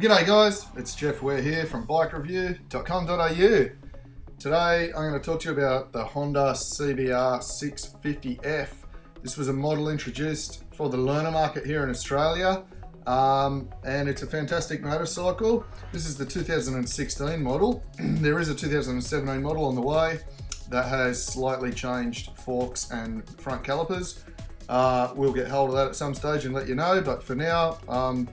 G'day guys, it's Jeff Ware here from BikeReview.com.au. Today I'm going to talk to you about the Honda CBR650F. This was a model introduced for the learner market here in Australia, and it's a fantastic motorcycle. This is the 2016 model. There is a 2017 model on the way that has slightly changed forks and front calipers. We'll get hold of that at some stage and let you know, but for now,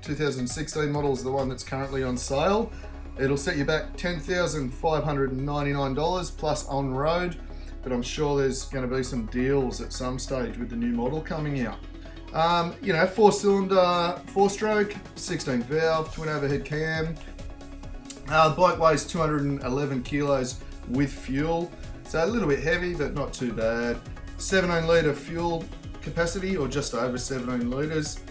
2016 model is the one that's currently on sale. It'll set you back $10,599 plus on road, but I'm sure there's going to be some deals at some stage with the new model coming out. 4-cylinder, 4-stroke, 16 valve, twin overhead cam. The bike weighs 211 kilos with fuel, so a little bit heavy, but not too bad. 17 litre fuel capacity, or just over 17 litres.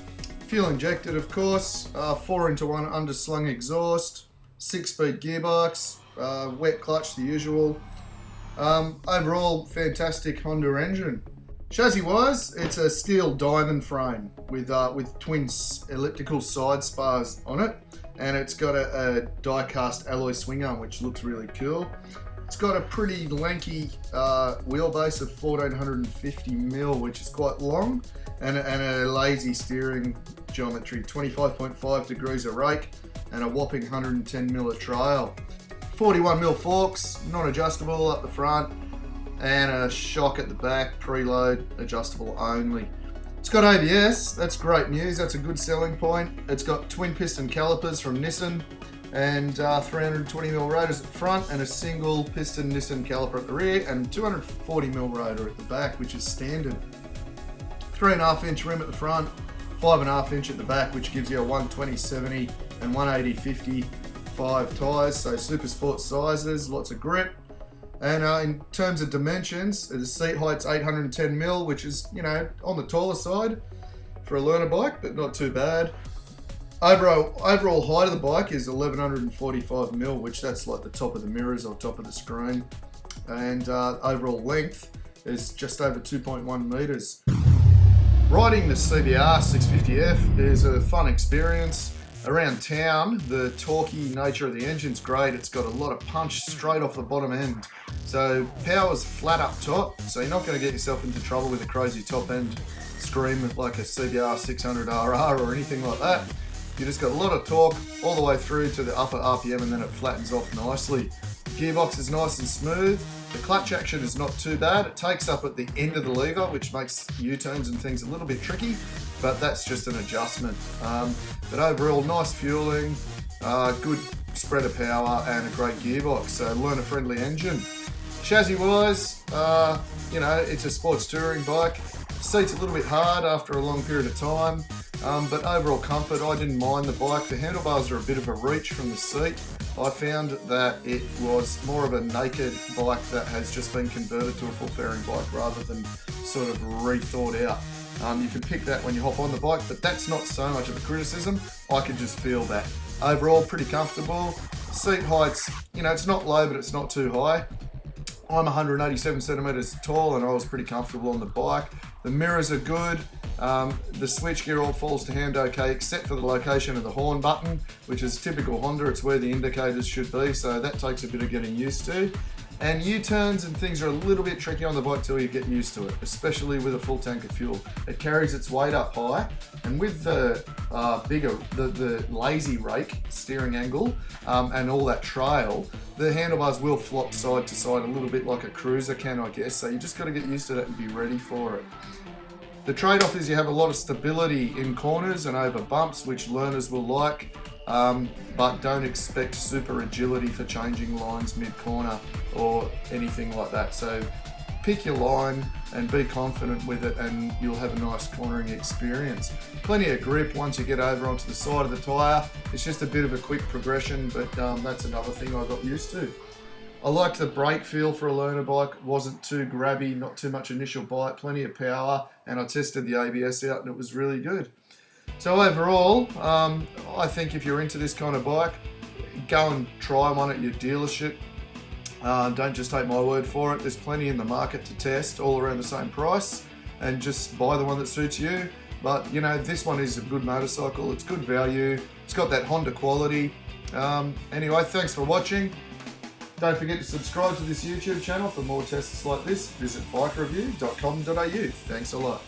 Fuel injected, of course. 4-into-1 underslung exhaust. 6-speed gearbox. Wet clutch, the usual. Overall, fantastic Honda engine. Chassis wise, it's a steel diamond frame with twin elliptical side spars on it, and it's got a die cast alloy swing arm, which looks really cool. It's got a pretty lanky wheelbase of 1450mm, which is quite long, and a lazy steering geometry, 25.5 degrees of rake, and a whopping 110mm of trail. 41mm forks, non-adjustable up the front, and a shock at the back, preload, adjustable only. It's got ABS, that's great news, that's a good selling point. It's got twin piston calipers from Nissan, and 320mm rotors at the front, and a single piston Nissan caliper at the rear, and 240mm rotor at the back, which is standard. 3.5 inch rim at the front, 5.5 inch at the back, which gives you a 120/70 and 180/55 tyres, so super sport sizes, lots of grip. And in terms of dimensions, the seat height's 810mm, which is, on the taller side for a learner bike, but not too bad. Overall height of the bike is 1145mm, which that's like the top of the mirrors or top of the screen. And overall length is just over 2.1 metres. Riding the CBR650F is a fun experience. Around town, the torquey nature of the engine's great. It's got a lot of punch straight off the bottom end. So power's flat up top, so you're not going to get yourself into trouble with a crazy top end scream like a CBR600RR or anything like that. You just got a lot of torque all the way through to the upper RPM, and then it flattens off nicely. The gearbox is nice and smooth. The clutch action is not too bad. It takes up at the end of the lever, which makes U-turns and things a little bit tricky, but that's just an adjustment. But overall, nice fueling, good spread of power, and a great gearbox. So learner-friendly engine. Chassis-wise, it's a sports touring bike. Seat's a little bit hard after a long period of time. But overall comfort, I didn't mind the bike. The handlebars are a bit of a reach from the seat. I found that it was more of a naked bike that has just been converted to a full fairing bike rather than sort of rethought out. You can pick that when you hop on the bike, but that's not so much of a criticism. I could just feel that. Overall, pretty comfortable. Seat height's, it's not low, but it's not too high. I'm 187 centimeters tall, and I was pretty comfortable on the bike. The mirrors are good. The switchgear all falls to hand okay, except for the location of the horn button, which is typical Honda. It's where the indicators should be, so that takes a bit of getting used to. And U-turns and things are a little bit tricky on the bike till you get used to it, especially with a full tank of fuel. It carries its weight up high, and with the the lazy rake steering angle and all that trail, the handlebars will flop side to side a little bit like a cruiser can, I guess. So you just got to get used to that and be ready for it. The trade-off is you have a lot of stability in corners and over bumps, which learners will like, but don't expect super agility for changing lines mid-corner or anything like that. So pick your line and be confident with it, and you'll have a nice cornering experience. Plenty of grip once you get over onto the side of the tyre. It's just a bit of a quick progression, but that's another thing I got used to. I liked the brake feel for a learner bike. It wasn't too grabby, not too much initial bite, plenty of power, and I tested the ABS out and it was really good. So overall, I think if you're into this kind of bike, go and try one at your dealership. Don't just take my word for it. There's plenty in the market to test, all around the same price, and just buy the one that suits you. But this one is a good motorcycle. It's good value. It's got that Honda quality. Anyway, thanks for watching. Don't forget to subscribe to this YouTube channel for more tests like this. Visit BikeReview.com.au. Thanks a lot.